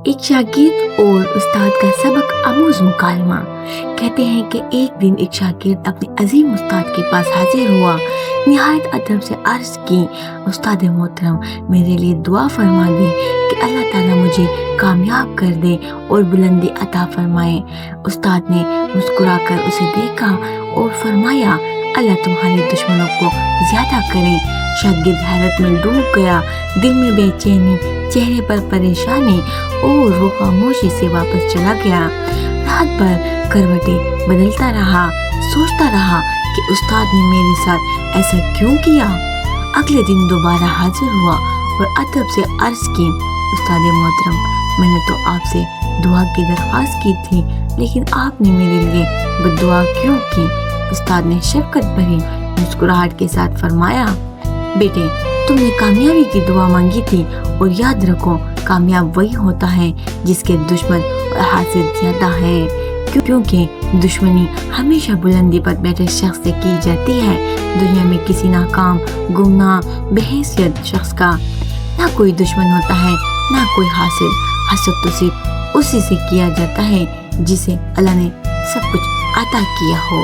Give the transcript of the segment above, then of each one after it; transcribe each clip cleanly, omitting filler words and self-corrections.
ایک شاگرد اور استاد کا سبق آموز مکالمہ۔ کہتے ہیں کہ ایک دن ایک شاگرد اپنے عظیم استاد کے پاس حاضر ہوا، نہایت ادب سے عرض کی، استاد محترم، میرے لیے دعا فرما دے کہ اللہ تعالیٰ مجھے کامیاب کر دے اور بلندی عطا فرمائے۔ استاد نے مسکرا کر اسے دیکھا اور فرمایا، اللہ تمہارے دشمنوں کو زیادہ کریں۔ شاگرد حیرت میں ڈوب گیا، دل میں بے چینی، چہرے پر پریشانی، اور وہ خاموشی سے واپس چلا گیا۔ رات بھر کروٹیں بدلتا رہا، سوچتا رہا کہ استاد نے میرے ساتھ ایسا کیوں کیا۔ اگلے دن دوبارہ حاضر ہوا اور ادب سے عرض کی، استاد محترم، میں نے تو آپ سے دعا کی درخواست کی تھی، لیکن آپ نے میرے لیے بددعا کیوں کی؟ استاد نے شفقت بھری مسکراہٹ کے ساتھ فرمایا، بیٹے، تم نے کامیابی کی دعا مانگی تھی، اور یاد رکھو، کامیاب وہی ہوتا ہے جس کے دشمن اور حاسد زیادہ ہے، کیونکہ دشمنی ہمیشہ بلندی پر بیٹھے شخص سے کی جاتی ہے۔ دنیا میں کسی ناکام، گمنام، بے حیثیت شخص کا نہ کوئی دشمن ہوتا ہے، نہ کوئی حاسد۔ حسد تو صرف اسی سے کیا جاتا ہے جسے اللہ نے سب کچھ عطا کیا ہو۔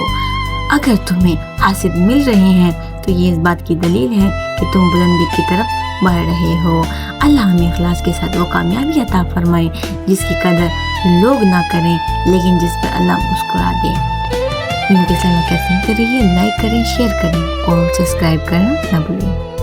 اگر تمہیں حاسد مل رہے ہیں تو یہ اس بات کی دلیل ہے کہ تم بلندی کی طرف بڑھ رہے ہو۔ اللہ ہمیں اخلاص کے ساتھ وہ کامیابی عطا فرمائے جس کی قدر لوگ نہ کریں، لیکن جس پر اللہ مسکرا دے۔ ویڈیو کو سنتے رہیے، لائک کریں، شیئر کریں اور سبسکرائب کرنا نہ بھولیں۔